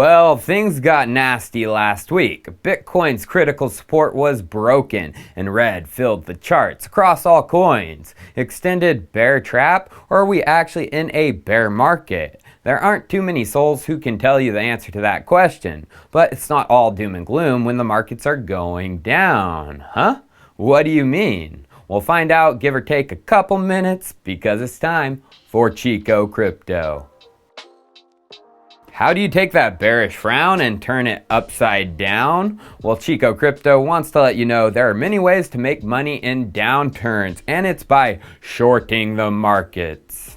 Well, things got nasty last week. Bitcoin's critical support was broken, and red filled the charts across all coins. Extended bear trap, or are we actually in a bear market? There aren't too many souls who can tell you the answer to that question, but it's not all doom and gloom when the markets are going down, huh? What do you mean? We'll find out, give or take a couple minutes, because it's time for Chico Crypto. How do you take that bearish frown and turn it upside down? Well, Chico Crypto wants to let you know there are many ways to make money in downturns, and it's by shorting the markets.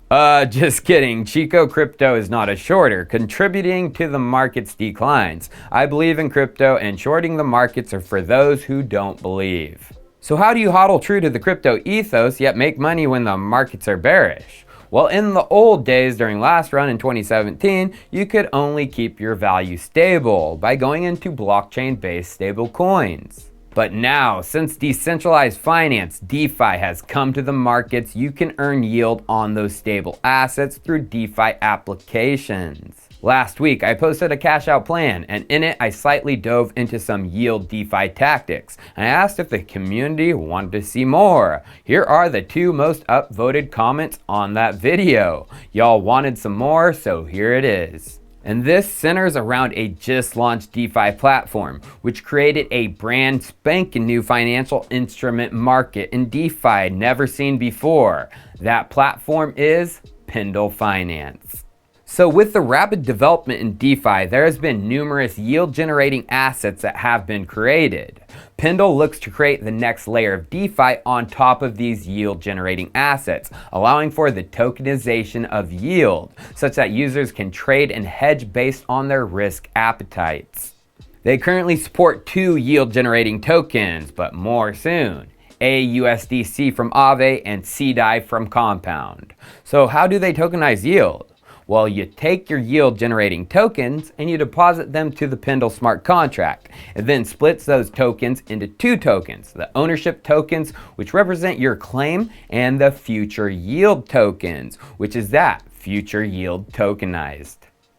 Just kidding. Chico Crypto is not a shorter, contributing to the market's declines. I believe in crypto, and shorting the markets are for those who don't believe. So how do you hodl true to the crypto ethos yet make money when the markets are bearish? Well, in the old days during last run in 2017, you could only keep your value stable by going into blockchain-based stablecoins. But now, since decentralized finance, DeFi, has come to the markets, you can earn yield on those stable assets through DeFi applications. Last week, I posted a cash out plan, and in it, I slightly dove into some yield DeFi tactics, and I asked if the community wanted to see more. Here are the 2 most upvoted comments on that video. Y'all wanted some more, so here it is. And this centers around a just launched DeFi platform, which created a brand spanking new financial instrument market in DeFi never seen before. That platform is Pendle Finance. So with the rapid development in DeFi, there has been numerous yield-generating assets that have been created. Pendle looks to create the next layer of DeFi on top of these yield-generating assets, allowing for the tokenization of yield, such that users can trade and hedge based on their risk appetites. They currently support 2 yield-generating tokens, but more soon. AUSDC from AAVE and CDAI from Compound. So how do they tokenize yield? Well, you take your yield generating tokens and you deposit them to the Pendle smart contract. It then splits those tokens into 2 tokens, the ownership tokens, which represent your claim, and the future yield tokens, which is that future yield tokenized.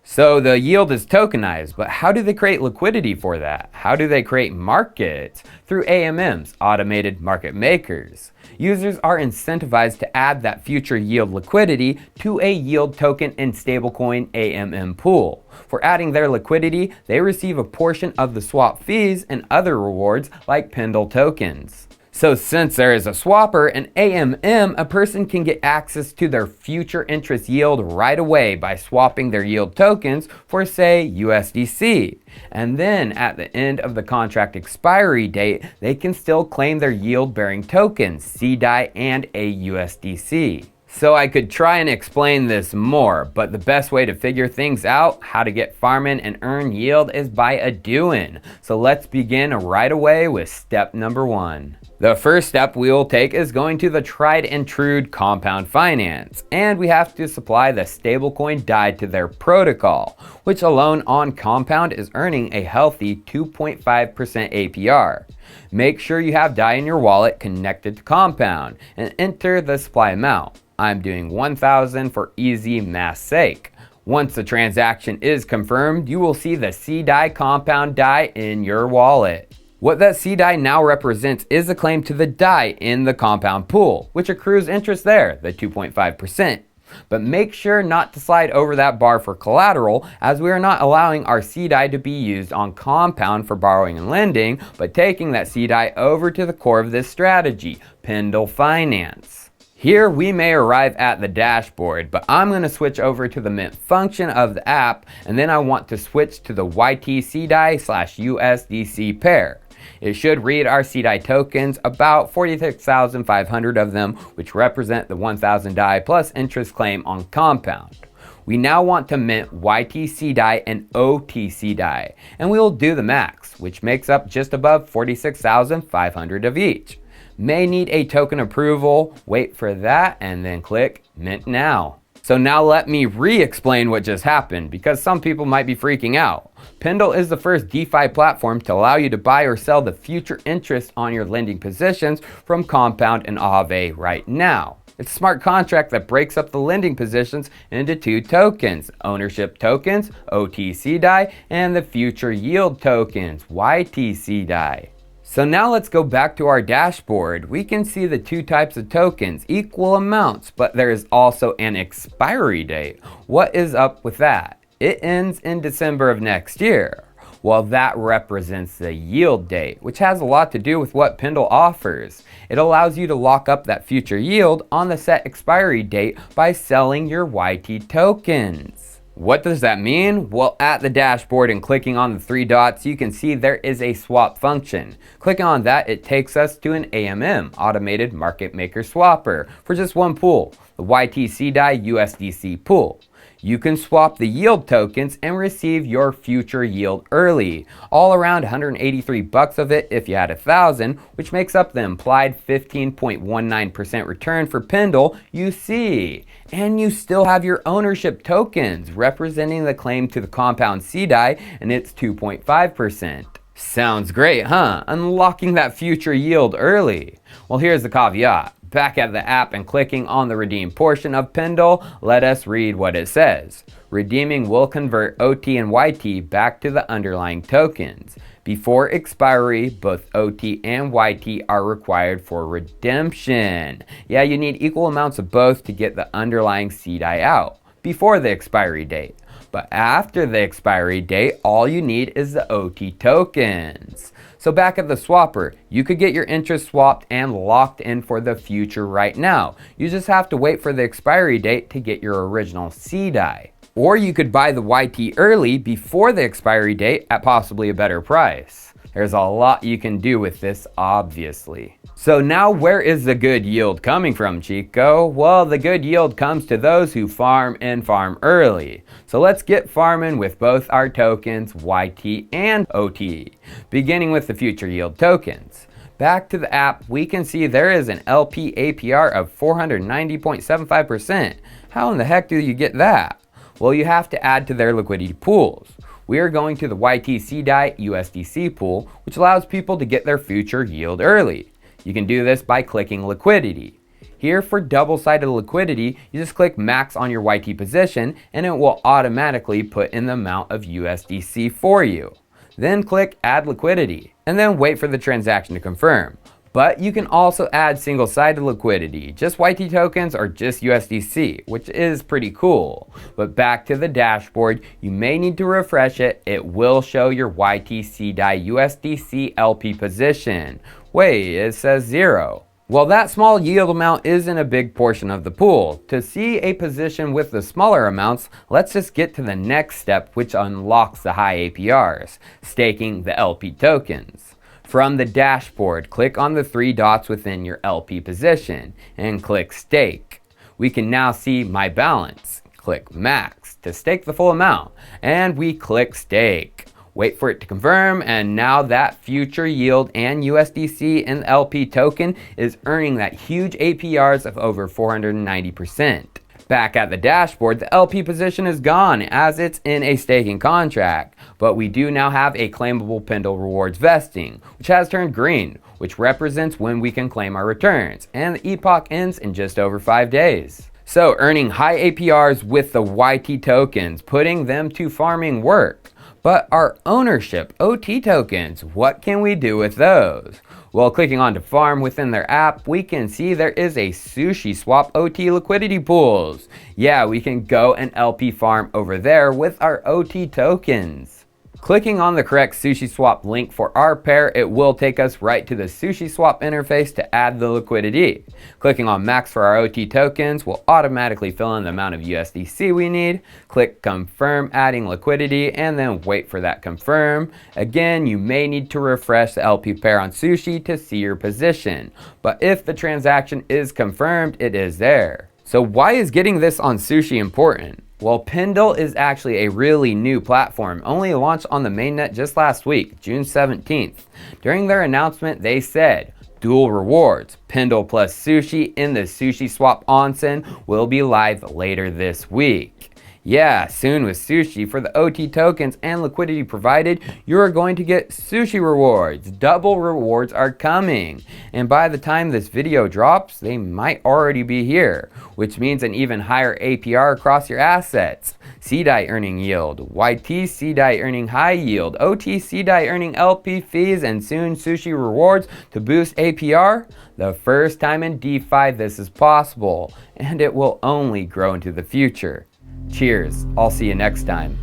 So the yield is tokenized, but how do they create liquidity for that? How do they create markets? Through AMMs, automated market makers. Users are incentivized to add that future yield liquidity to a yield token and stablecoin AMM pool. For adding their liquidity, they receive a portion of the swap fees and other rewards like Pendle tokens. So since there is a swapper, an AMM, a person can get access to their future interest yield right away by swapping their yield tokens for, say, USDC. And then at the end of the contract expiry date, they can still claim their yield-bearing tokens, CDAI and AUSDC. So I could try and explain this more, but the best way to figure things out, how to get farming and earn yield, is by a doing. So let's begin right away with step number 1. The first step we will take is going to the tried and true Compound Finance, and we have to supply the stablecoin DAI to their protocol, which alone on Compound is earning a healthy 2.5% APR. Make sure you have DAI in your wallet connected to Compound and enter the supply amount. I'm doing 1,000 for easy math's sake. Once the transaction is confirmed, you will see the CDAI Compound DAI in your wallet. What that CDAI now represents is a claim to the DAI in the Compound pool, which accrues interest there, the 2.5%. But make sure not to slide over that bar for collateral, as we are not allowing our CDAI to be used on Compound for borrowing and lending, but taking that CDAI over to the core of this strategy, Pendle Finance. Here we may arrive at the dashboard, but I'm going to switch over to the mint function of the app, and then I want to switch to the YT CDAI/USDC pair. It should read our CDAI tokens, about 46,500 of them, which represent the 1,000 DAI plus interest claim on Compound. We now want to mint YT CDAI and OT CDAI, and we will do the max, which makes up just above 46,500 of each. May need a token approval, wait for that, and then click Mint Now. So now let me re-explain what just happened, because some people might be freaking out. Pendle is the first DeFi platform to allow you to buy or sell the future interest on your lending positions from Compound and AAVE right now. It's a smart contract that breaks up the lending positions into two tokens, ownership tokens, OTC DAI, and the future yield tokens, YTC DAI. So now let's go back to our dashboard. We can see the two types of tokens, equal amounts, but there is also an expiry date. What is up with that? It ends in December of next year. Well, that represents the yield date, which has a lot to do with what Pendle offers. It allows you to lock up that future yield on the set expiry date by selling your YT tokens. What does that mean? Well, at the dashboard and clicking on the three dots, you can see there is a swap function. Clicking on that, it takes us to an AMM, Automated Market Maker Swapper, for just one pool, the YTC DAI USDC pool. You can swap the yield tokens and receive your future yield early. All around 183 bucks of it if you had 1,000, which makes up the implied 15.19% return for Pendle you see. And you still have your ownership tokens representing the claim to the Compound DAI, and it's 2.5%. Sounds great, huh? Unlocking that future yield early. Well, here's the caveat. Back at the app and clicking on the redeem portion of Pendle, let us read what it says. Redeeming will convert OT and YT back to the underlying tokens. Before expiry, both OT and YT are required for redemption. Yeah, you need equal amounts of both to get the underlying CDAI out before the expiry date. But after the expiry date, all you need is the OT tokens. So back at the swapper, you could get your interest swapped and locked in for the future right now. You just have to wait for the expiry date to get your original CDAI. Or you could buy the YT early before the expiry date at possibly a better price. There's a lot you can do with this, obviously. So now where is the good yield coming from, Chico? Well, the good yield comes to those who farm and farm early. So let's get farming with both our tokens, YT and OT, beginning with the future yield tokens. Back to the app, we can see there is an LP APR of 490.75%. How in the heck do you get that? Well, you have to add to their liquidity pools. We are going to the YTC DAI USDC pool, which allows people to get their future yield early. You can do this by clicking liquidity. Here for double-sided liquidity, you just click max on your YT position and it will automatically put in the amount of USDC for you. Then click add liquidity and then wait for the transaction to confirm. But you can also add single-sided liquidity, just YT tokens or just USDC, which is pretty cool. But back to the dashboard, you may need to refresh it. It will show your YTC DAI USDC LP position. Wait, it says 0. Well, that small yield amount isn't a big portion of the pool. To see a position with the smaller amounts, let's just get to the next step, which unlocks the high APRs, staking the LP tokens. From the dashboard, click on the three dots within your LP position and click stake. We can now see my balance. Click max to stake the full amount and we click stake. Wait for it to confirm, and now that future yield and USDC in the LP token is earning that huge APRs of over 490%. Back at the dashboard, the LP position is gone as it's in a staking contract, but we do now have a claimable Pendle rewards vesting, which has turned green, which represents when we can claim our returns, and the epoch ends in just over 5 days. So earning high APRs with the YT tokens, putting them to farming work. But our ownership OT tokens, what can we do with those? Well, clicking on to farm within their app, we can see there is a Sushiswap OT liquidity pools. Yeah, we can go and LP farm over there with our OT tokens. Clicking on the correct Sushiswap link for our pair, it will take us right to the Sushiswap interface to add the liquidity. Clicking on max for our OT tokens will automatically fill in the amount of USDC we need. Click confirm adding liquidity and then wait for that confirm. Again, you may need to refresh the LP pair on Sushi to see your position, but if the transaction is confirmed, it is there. So why is getting this on Sushi important? Well, Pendle is actually a really new platform, only launched on the mainnet just last week, June 17th. During their announcement, they said, dual rewards, Pendle plus Sushi in the Sushiswap onsen will be live later this week. Yeah, soon with Sushi, for the OT tokens and liquidity provided, you are going to get Sushi rewards. Double rewards are coming. And by the time this video drops, they might already be here, which means an even higher APR across your assets. CDAI earning yield, YT CDAI earning high yield, OT CDAI earning LP fees, and soon Sushi rewards to boost APR. The first time in DeFi this is possible, and it will only grow into the future. Cheers, I'll see you next time.